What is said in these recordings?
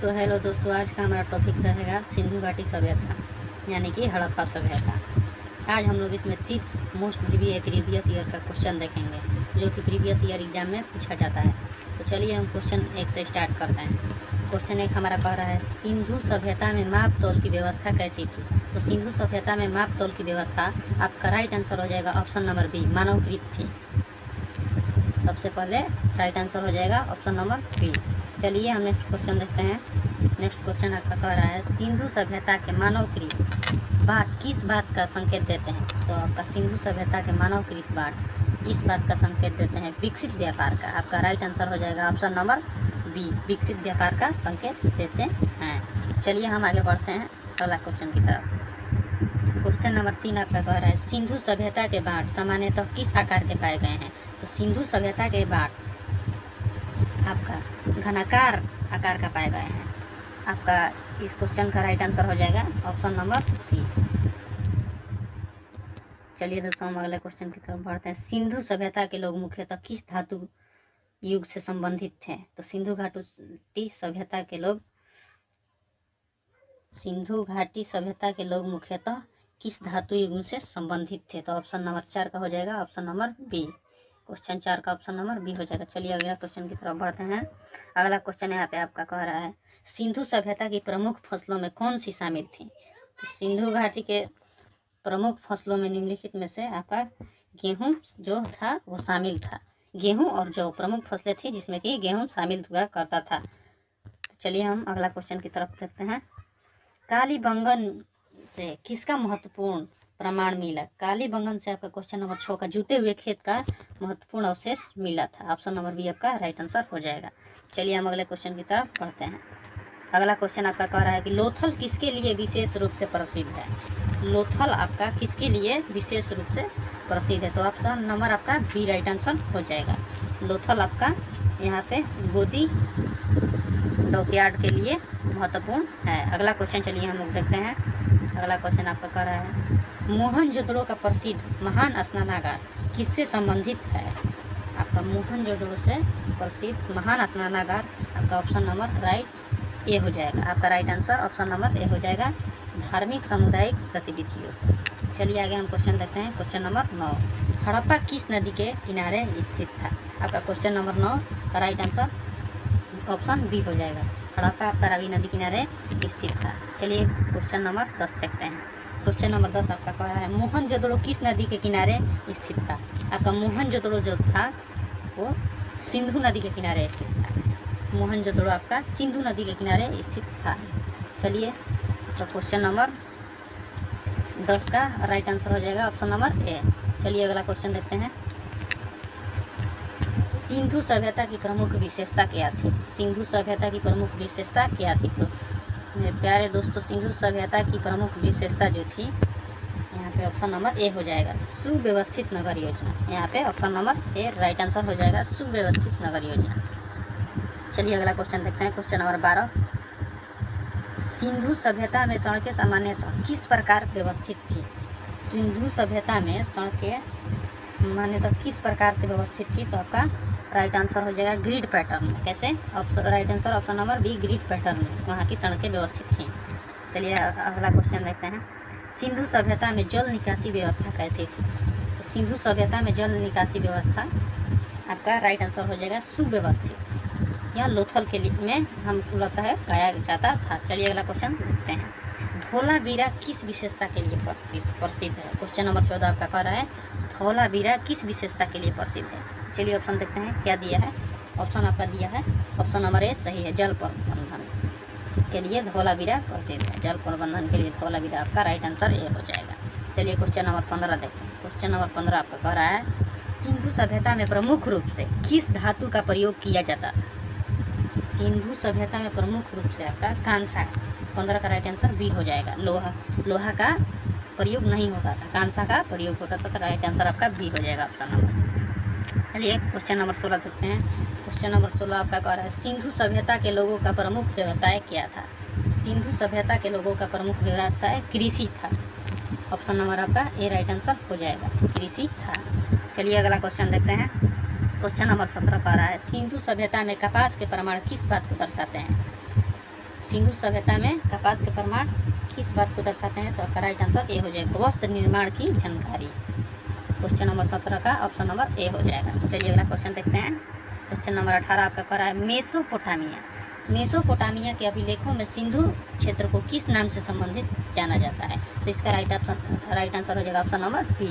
तो हेलो दोस्तों, आज का हमारा टॉपिक रहेगा सिंधु घाटी सभ्यता यानी कि हड़प्पा सभ्यता। आज हम लोग इसमें 30 मोस्ट प्रीवियस ईयर का क्वेश्चन देखेंगे जो कि प्रीवियस ईयर एग्जाम में पूछा जाता है। तो चलिए हम क्वेश्चन 1 से स्टार्ट करते हैं। क्वेश्चन 1 हमारा कह रहा है सिंधु सभ्यता में माप तौल की व्यवस्था कैसी थी। तो सिंधु सभ्यता में माप तौल की व्यवस्था आपका राइट आंसर हो जाएगा ऑप्शन नंबर बी, मानवकृत थी। सबसे पहले राइट आंसर हो जाएगा ऑप्शन नंबर बी। चलिए हम नेक्स्ट क्वेश्चन देखते हैं। नेक्स्ट क्वेश्चन आपका कह रहा है सिंधु सभ्यता के मानवकृत बाट किस बात का संकेत देते हैं। तो आपका सिंधु सभ्यता के मानवकृत बाट इस बात का संकेत देते हैं विकसित व्यापार का। आपका राइट आंसर हो जाएगा ऑप्शन नंबर बी, विकसित व्यापार का संकेत देते हैं। चलिए हम आगे बढ़ते हैं अगला क्वेश्चन की तरफ। क्वेश्चन नंबर 3 आपका कह रहा है सिंधु सभ्यता के बाट सामान्यतः किस आकार के पाए गए हैं। तो सिंधु सभ्यता के बाट आपका घनाकार आकार का पाए गए हैं। आपका इस क्वेश्चन का राइट आंसर हो जाएगा ऑप्शन नंबर सी। चलिए दोस्तों हम अगले क्वेश्चन की तरफ बढ़ते हैं। सिंधु सभ्यता के लोग मुख्यतः किस धातु युग से संबंधित थे। तो सिंधु घाटी सभ्यता के लोग मुख्यतः किस धातु युग से संबंधित थे। तो ऑप्शन नंबर 4 का हो जाएगा ऑप्शन नंबर बी। क्वेश्चन 4 का ऑप्शन नंबर बी हो जाएगा। चलिए अगला क्वेश्चन की तरफ बढ़ते हैं। अगला क्वेश्चन यहाँ पे आपका कह रहा है सिंधु सभ्यता की प्रमुख फसलों में कौन सी शामिल थी। तो सिंधु घाटी के प्रमुख फसलों में निम्नलिखित में से आपका गेहूं जो था वो शामिल था। गेहूं और जौ प्रमुख फसलें थी जिसमें कि गेहूं शामिल हुआ करता था। तो चलिए हम अगला क्वेश्चन की तरफ देखते हैं। कालीबंगन से किसका महत्वपूर्ण प्रमाण मिला। कालीबंगन से आपका क्वेश्चन नंबर 6 का जुते हुए खेत का महत्वपूर्ण अवशेष मिला था। ऑप्शन नंबर बी आपका राइट आंसर हो जाएगा। चलिए हम अगले क्वेश्चन की तरफ बढ़ते हैं। अगला क्वेश्चन आपका कह रहा है कि लोथल किसके लिए विशेष रूप से प्रसिद्ध है। लोथल आपका किसके लिए विशेष रूप से प्रसिद्ध है। तो ऑप्शन नंबर आपका बी राइट आंसर हो जाएगा। लोथल आपका यहाँ पे गोदी डॉकयार्ड के लिए महत्वपूर्ण है। अगला क्वेश्चन चलिए हम लोग देखते हैं। अगला क्वेश्चन आपका कह रहा है मोहनजोदड़ो का प्रसिद्ध महान स्नानागार किससे संबंधित है। आपका मोहनजोदड़ो से प्रसिद्ध महान स्नानागार आपका ऑप्शन नंबर राइट ए हो जाएगा। आपका right answer option number A हो जाएगा, धार्मिक सामुदायिक गतिविधियों से। चलिए आगे हम क्वेश्चन देखते हैं। क्वेश्चन नंबर 9 हड़प्पा किस नदी के किनारे स्थित था। आपका क्वेश्चन नंबर 9 का राइट आंसर ऑप्शन बी हो जाएगा। हड़प्पा आपका रावी नदी किनारे स्थित था। चलिए क्वेश्चन नंबर 10 देखते हैं। क्वेश्चन नंबर 10 आपका कह रहा है मोहनजोदड़ो किस नदी के किनारे स्थित था। आपका मोहनजोदड़ो जो था वो सिंधु नदी के किनारे स्थित था। मोहनजोदड़ो आपका सिंधु नदी के किनारे स्थित था। चलिए तो क्वेश्चन नंबर 10 का राइट आंसर हो जाएगा ऑप्शन नंबर ए। चलिए अगला क्वेश्चन देखते हैं। सिंधु सभ्यता की प्रमुख विशेषता क्या थी। सिंधु सभ्यता की प्रमुख विशेषता क्या थी। तो मेरे प्यारे दोस्तों सिंधु सभ्यता की प्रमुख विशेषता जो थी यहाँ पे ऑप्शन नंबर ए हो जाएगा, सुव्यवस्थित नगर योजना। यहाँ पे option number A right answer हो जाएगा, सुव्यवस्थित नगर योजना। चलिए अगला क्वेश्चन देखते हैं। क्वेश्चन नंबर 12 सिंधु सभ्यता में सड़कें सामान्यतः किस प्रकार व्यवस्थित थी। सिंधु सभ्यता में सड़कें मान्यतः किस प्रकार से व्यवस्थित थी। तो आपका राइट आंसर हो जाएगा ग्रिड पैटर्न में। कैसे right answer option number B, grid pattern में वहाँ की सड़कें व्यवस्थित थीं। चलिए अगला क्वेश्चन देखते हैं। सिंधु सभ्यता में जल निकासी व्यवस्था कैसी थी। तो सिंधु सभ्यता में जल निकासी व्यवस्था आपका राइट आंसर हो जाएगा सुव्यवस्थित। यह लोथल के लिए में हम लगता है पाया जाता था। चलिए अगला क्वेश्चन देखते हैं। धौलावीरा किस विशेषता के लिए प्रसिद्ध है। क्वेश्चन नंबर 14 आपका कह रहा है धौलावीरा किस विशेषता के लिए प्रसिद्ध है। चलिए ऑप्शन देखते हैं क्या दिया है। ऑप्शन आपका दिया है ऑप्शन नंबर ए सही है, जल प्रबंधन के लिए धौलावीरा प्रसिद्ध है। जल प्रबंधन के लिए धौलावीरा आपका राइट आंसर ए हो जाएगा। चलिए क्वेश्चन नंबर 15 देखते हैं। क्वेश्चन नंबर 15 आपका कह रहा है सिंधु सभ्यता में प्रमुख रूप से किस धातु का प्रयोग किया जाता था। सिंधु सभ्यता में प्रमुख रूप से आपका कांसा। 15 का राइट आंसर बी हो जाएगा। लोहा का प्रयोग नहीं होता था, कांसा का प्रयोग होता था। तो राइट आंसर आपका बी हो जाएगा ऑप्शन नंबर। चलिए क्वेश्चन नंबर 16 देखते हैं। क्वेश्चन नंबर 16 आपका कह रहा है सिंधु सभ्यता के लोगों का प्रमुख व्यवसाय क्या था। सिंधु सभ्यता के लोगों का प्रमुख व्यवसाय कृषि था। ऑप्शन नंबर आपका ए राइट आंसर हो जाएगा, कृषि था। चलिए अगला क्वेश्चन देखते हैं। क्वेश्चन नंबर 17 कह रहा है सिंधु सभ्यता में कपास के प्रमाण किस बात को दर्शाते हैं। सिंधु सभ्यता में कपास के प्रमाण किस बात को दर्शाते हैं? तो आपका राइट आंसर ए हो जाएगा, वस्त्र निर्माण की जानकारी। क्वेश्चन नंबर 17 का ऑप्शन नंबर ए हो जाएगा। चलिए अगला क्वेश्चन देखते हैं। क्वेश्चन नंबर 18 आपका कह रहा है मेसोपोटामिया। मेसोपोटामिया के अभिलेखों में सिंधु क्षेत्र को किस नाम से संबंधित जाना जाता है? तो इसका राइट आंसर हो जाएगा ऑप्शन नंबर बी,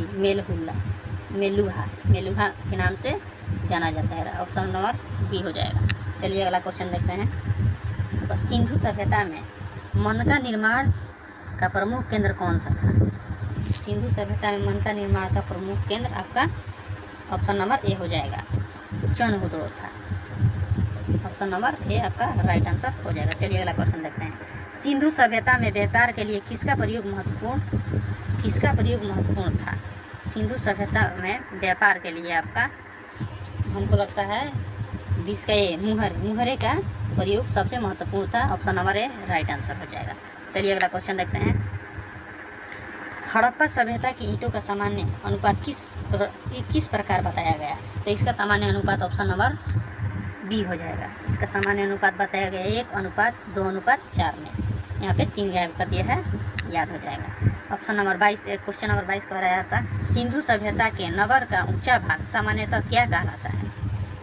मेलुहा के नाम से जाना जाता है। ऑप्शन नंबर बी हो जाएगा। चलिए अगला क्वेश्चन देखते हैं। तो सिंधु सभ्यता में मनका निर्माण का प्रमुख केंद्र कौन सा था? सिंधु सभ्यता में मनका निर्माण का प्रमुख केंद्र आपका ऑप्शन नंबर ए हो जाएगा, चनहुदड़ो था। ऑप्शन नंबर ए आपका राइट आंसर हो जाएगा। चलिए अगला क्वेश्चन देखते हैं। सिंधु सभ्यता में व्यापार के लिए किसका प्रयोग महत्वपूर्ण था? सिंधु सभ्यता में व्यापार के लिए आपका हमको लगता है बीस का ए मुहरे का प्रयोग सबसे महत्वपूर्ण था। Option number A right answer हो जाएगा। चलिए अगला क्वेश्चन देखते हैं। हड़प्पा सभ्यता की ईंटों का सामान्य अनुपात किस प्रकार बताया गया? तो इसका सामान्य अनुपात ऑप्शन नंबर बी हो जाएगा। इसका सामान्य अनुपात बताया गया 1:2:4 में। यहाँ पे 3 का प्रतिशत है, याद हो जाएगा। ऑप्शन नंबर 22 क्वेश्चन नंबर 22 कह रहा है आपका सिंधु सभ्यता के नगर का ऊंचा भाग सामान्यतः क्या कहलाता है?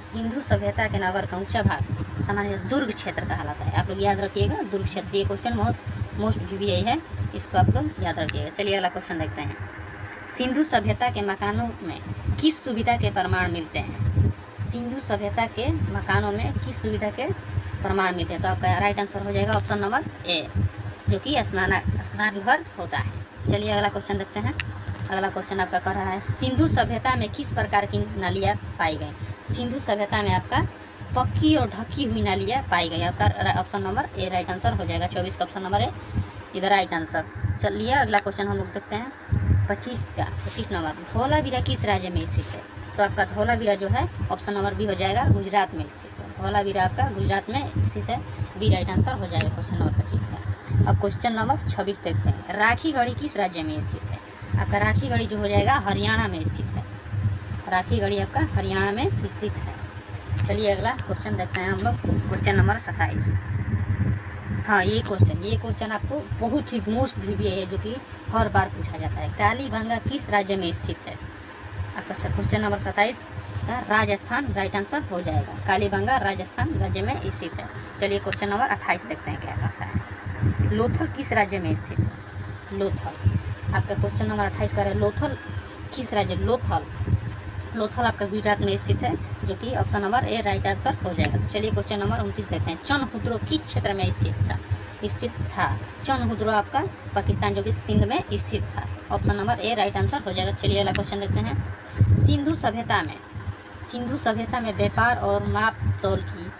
सिंधु सभ्यता के नगर का ऊंचा भाग सामान्यतः दुर्ग क्षेत्र कहलाता है। आप लोग याद रखिएगा, दुर्ग क्षेत्र। ये क्वेश्चन बहुत मोस्ट VBI है, इसको आप लोग याद रखिएगा। चलिए अगला क्वेश्चन देखते हैं। सिंधु सभ्यता के मकानों में किस सुविधा के प्रमाण मिलते हैं? सिंधु सभ्यता के मकानों में किस सुविधा के प्रमाण मिलते हैं? तो आपका राइट आंसर हो जाएगा ऑप्शन नंबर ए, जो कि स्नान घर होता है। चलिए अगला क्वेश्चन देखते हैं। अगला क्वेश्चन आपका कह रहा है सिंधु सभ्यता में किस प्रकार की नालियाँ पाई गई? सिंधु सभ्यता में आपका पक्की और ढकी हुई नालियाँ पाई गई। आपका option number A right answer हो जाएगा। 24 का ऑप्शन नंबर ए इधर राइट आंसर। चलिए अगला क्वेश्चन हम लोग देखते हैं 25 नंबर। धौलावीरा किस राज्य में स्थित है? तो आपका धौलावीरा जो है ऑप्शन नंबर बी हो जाएगा, गुजरात में स्थित है। धौलावीरा आपका गुजरात में स्थित है, बी राइट आंसर हो जाएगा क्वेश्चन नंबर 25 का। अब क्वेश्चन नंबर 26 देखते हैं। राखीगढ़ी किस राज्य में स्थित है? आपका राखीगढ़ी जो हो जाएगा हरियाणा में स्थित है। राखीगढ़ी आपका हरियाणा में स्थित है। चलिए अगला क्वेश्चन देखते हैं हम लोग, क्वेश्चन नंबर 27। हाँ, ये क्वेश्चन आपको बहुत ही मोस्ट VBI है, जो कि हर बार पूछा जाता है। कालीबंगा किस राज्य में स्थित है? आपका क्वेश्चन नंबर 27 का राजस्थान राइट आंसर हो जाएगा। कालीबंगा राजस्थान राज्य में स्थित है। चलिए क्वेश्चन नंबर 28 देखते हैं क्या कहता है। लोथल किस राज्य में स्थित है? लोथल आपका क्वेश्चन नंबर 28 का है लोथल किस राज्य? लोथल आपका गुजरात में स्थित है, जो कि option number A right answer हो जाएगा। तो चलिए क्वेश्चन नंबर 29 देखते हैं। चनहुदड़ो किस क्षेत्र में स्थित था? चनहुदड़ो आपका पाकिस्तान, जो कि सिंध में स्थित था। Option number A right answer हो जाएगा। चलिए अगला क्वेश्चन देखते हैं। सिंधु सभ्यता में व्यापार और माप तौल की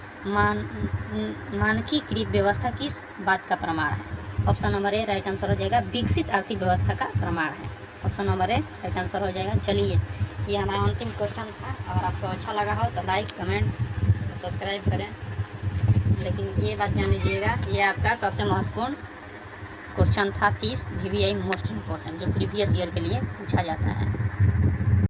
मानकीकृत व्यवस्था किस बात का प्रमाण है? Option number A right answer हो जाएगा, विकसित आर्थिक व्यवस्था का प्रमाण है। Option number A right answer हो जाएगा। चलिए ये हमारा अंतिम क्वेश्चन था। अगर आपको अच्छा लगा हो तो लाइक, कमेंट, सब्सक्राइब करें। लेकिन ये बात जान लीजिएगा, ये आपका सबसे महत्वपूर्ण क्वेश्चन था 30 VBI मोस्ट इम्पोर्टेंट, जो प्रीवियस ईयर के लिए पूछा जाता है।